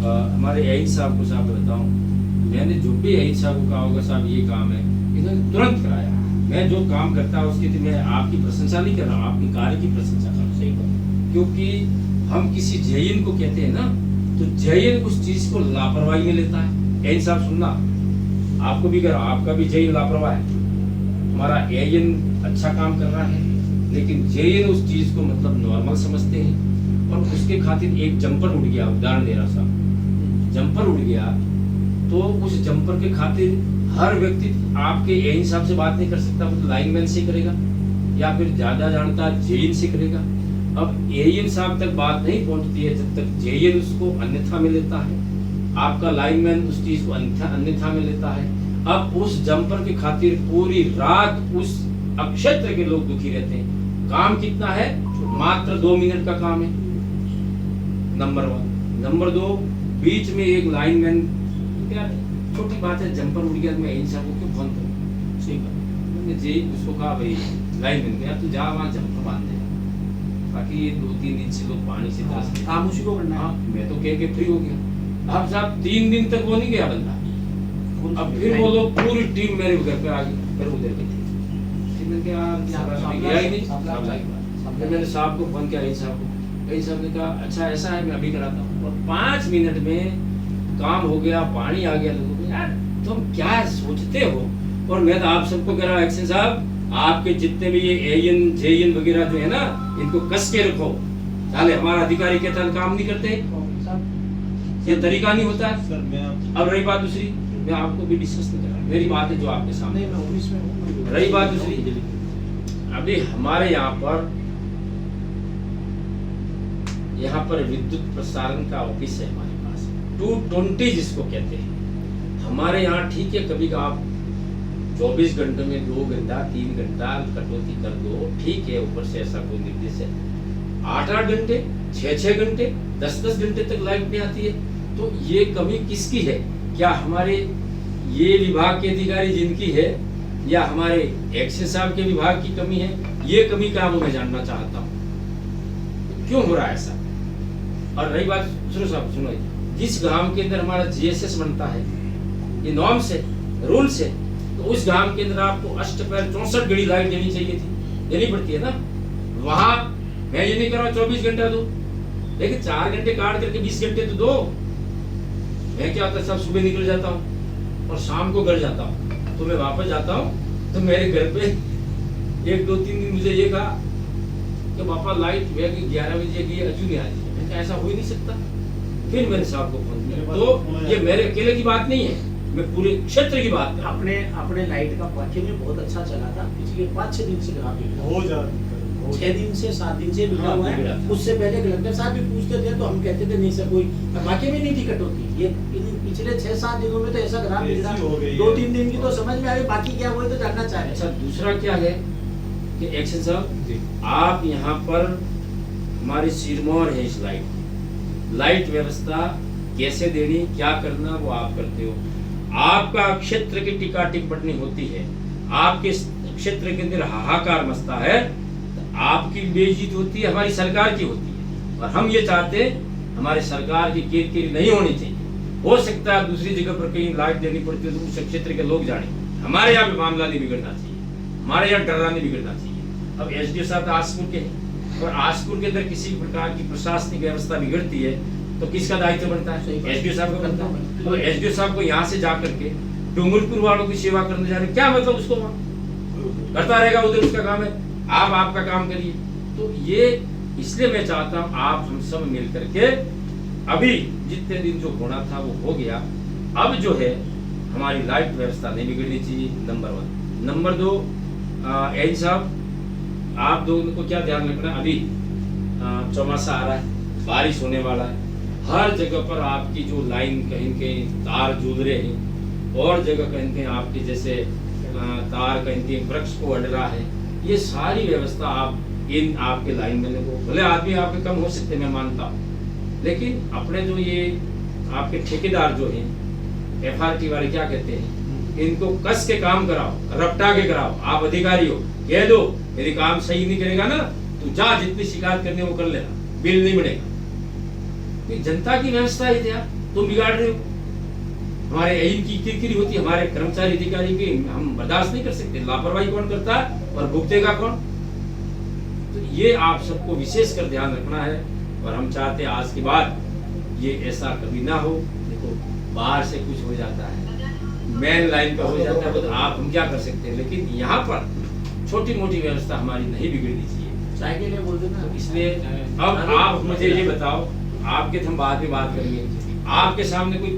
हमारे यही साहब को साहब बताऊं, मैंने जो भी यही साहब को कहा होगा साहब ये काम है, इन्होंने तुरंत कराया। मैं जो काम करता हूँ उसकी मैं आपकी प्रशंसा नहीं कर रहा हूँ, आपकी कार्य की प्रशंसा कर रहा हूँ। सही बात, क्योंकि हम किसी जयन को कहते हैं ना, तो जयन उस चीज को लापरवाही में लेता है। यही साहब सुनना, आपको भी करो, आपका भी जयन लापरवाह है, हमारा एयन अच्छा काम कर रहा है, लेकिन जयन उस चीज को मतलब नॉर्मल समझते हैं और उसके खातिर एक जंपर उड़ गया, उदाहरण दे रहा साहब, जंपर उड़ गया तो उस जंपर के खातिर हर व्यक्ति आपके एयन साहब से बात नहीं कर सकता, वो तो लाइनमैन से करेगा या फिर ज्यादा जानता जयन से करेगा। अब एयन साहब तक बात नहीं पहुंचती है जब तक जयन उसको अन्यथा में लेता है, आपका लाइनमैन उस चीज को अन्यथा में लेता है। अब उस जंपर के खातिर पूरी रात उस अक्षेत्र के लोग दुखी रहते हैं। काम कितना है, मात्र 2 मिनट का काम है, नंबर 1। नंबर 2, बीच में एक लाइनमैन, क्या छोटी बात है, जंपर उड़ गया, मैं इन सबको क्यों फोन करूं। ठीक है, मैंने जी उसको कहा भाई लाइनमैन गया तू जा वहां जंपर बांध दे, बाकी ये 2-3 दिन से लोग पानी से तरस रहे, काम उसी को करना है। मैं तो कह के फ्री हो गया। अब साहब 3 दिन तक वो नहीं गया बंदा, अब फिर वो लोग पूरी टीम मेरे घर पे आ गई, फिर उधर गई थी, मैंने कहा गया ही नहीं। मैंने साहब को फोन किया, यही साहब को, यही साहब ने कहा अच्छा ऐसा है, मैं अभी कराता हूँ। और 5 मिनट में काम हो गया, पानी आ गया लोगों को। यार तुम क्या सोचते हो। और मैं तो आप सबको कह रहा हूँ एक्शन साहब, आपके जितने भी ये एयन जेयन वगैरह जो है ना, इनको कस के रखो। साले हमारा अधिकारी के तहत काम नहीं करते, ये तरीका नहीं होता है। अब रही बात दूसरी, मैं आपको भी डिस्कस नहीं कर रहा, मेरी बात है जो आपके सामने। रही बात दूसरी, अभी हमारे यहाँ पर विद्युत प्रसारण का ऑफिस है हमारे पास, 220 जिसको कहते हैं। हमारे यहाँ ठीक है, कभी का आप 24 घंटे में 2 घंटा 3 घंटा कटौती कर दो, ठीक है, ऊपर से ऐसा कोई निर्देश है। 8-8 घंटे 6-6 घंटे 10-10 घंटे तक लाइट नहीं आती है, तो ये कमी किसकी है? क्या हमारे ये विभाग के अधिकारी जिनकी है, या हमारे एक्शन साहब के विभाग की कमी है? ये कमी का मैं जानना चाहता हूँ, क्यों हो रहा है ऐसा। और रही बात सुनो साहब, सुनो, जिस गांव के अंदर हमारा जीएसएस बनता है, ये नॉर्म से रूल से, तो उस गांव के अंदर आपको अष्टपहर 64 घड़ी लाइट देनी चाहिए थी, देनी पड़ती है ना। वहां मैं ये नहीं कर रहा 24 घंटा दो, लेकिन 4 घंटे काट करके 20 घंटे तो दो। मैं क्या होता है सब सुबह निकल जाता हूँ और शाम को घर जाता हूँ, तो मैं वापस जाता हूँ तो मेरे घर पे 1-2-3 दिन मुझे ये कहा कि पापा लाइट 11 बजे की अजू नहीं आ रही है। मैं कहा ऐसा हो ही नहीं सकता। फिर मैंने साहब को फोन किया, तो ये मेरे अकेले की बात नहीं है, मैं पूरे क्षेत्र की बात है। अपने लाइट का वाक्य में बहुत अच्छा चला था, पिछले 5-6 दिन से ग्राफ हो जा 6 दिन से 7 दिन से बिगड़ा हुआ है। उससे पहले कलेक्टर साहब भी पूछते थे तो हम कहते थे नहीं सर कोई वाक्य में नहीं थी कटौती। ये पिछले 6-7 दिनों में तो ऐसा ग्राफ बिगड़ा, 2-3 दिन की तो समझ में आ गई, बाकी क्या हुआ तो जानना चाह रहे। अच्छा, दूसरा क्या है कि एक्शन साहब, आप यहाँ पर हमारे सिरमौर है, इस लाइट व्यवस्था कैसे देनी, क्या करना, वो आप करते हो। आपका क्षेत्र की टीका टिप्पणी होती है, आपके क्षेत्र के अंदर हाहाकार मचता है, तो आपकी बेइज्जती होती है, हमारी सरकार की होती है। और हम ये चाहते हैं हमारी सरकार की किरकिरी नहीं होनी चाहिए। हो सकता है दूसरी जगह पर कहीं लाइट देनी पड़ती है तो उस क्षेत्र के लोग जाने, हमारे यहाँ भी मामला नहीं बिगड़ना चाहिए, हमारे यहाँ डरा नहीं बिगड़ना चाहिए। अब एसडीओ साहब आसपुर के हैं, और आसपुर के अंदर किसी प्रकार की प्रशासनिक व्यवस्था बिगड़ती है तो किसका दायित्व बनता है? एसडीओ साहब का बनता है। तो एसडीओ साहब को यहाँ से जाकर के डूंगरपुर वालों की सेवा करने जा रहे, क्या मतलब उसको वहाँ करता रहेगा, उधर उसका काम है, आप आपका काम करिए। तो ये इसलिए मैं चाहता हूँ आप हम सब मिल करके, अभी जितने दिन जो होना था वो हो गया, अब जो है हमारी लाइट व्यवस्था नहीं बिगड़नी चाहिए, नंबर 1। नंबर 2, एन साहब आप दोनों को क्या ध्यान रखना, अभी चौमासा आ रहा है, बारिश होने वाला है, हर जगह पर आपकी जो लाइन कहीं कहीं तार झूल रहे हैं, और जगह कहीं कहीं आपकी जैसे तार कहीं कहीं वृक्ष को अड़ रहा है, ये सारी व्यवस्था आप इन आपके लाइन मैन को, भले आदमी आपके कम हो सकते मैं मानता हूँ, लेकिन अपने जो ये आपके ठेकेदार जो हैं, एफआरटी वाले क्या कहते हैं, इनको कस के काम कराओ, रपटा के कराओ। आप अधिकारी हो, कह दो यदि काम सही नहीं करेगा ना तो जा, जितनी शिकायत करनी है वो कर लेना, बिल नहीं बनेगा। तो जनता की व्यवस्था ही थे, तुम बिगाड़ रहे हो। हमारे एम की किरकिरी होती है, हमारे कर्मचारी अधिकारी की हम बर्दाश्त नहीं कर सकते। लापरवाही कौन करता है और भुगतेगा कौन? तो ये आप सबको विशेष कर ध्यान रखना है। और हम चाहते हैं आज के बाद ये ऐसा कभी ना हो। देखो बाहर से कुछ हो जाता है, मेन लाइन पर हो जाता है, तो आप हम क्या कर सकते हैं, लेकिन यहाँ पर छोटी मोटी व्यवस्था हमारी नहीं बिगड़नी चाहिए। चाय के लिए बोल देना। तो इसलिए अब आप मुझे ये बताओ, आपके हम बाद में बात करेंगे, आपके सामने कोई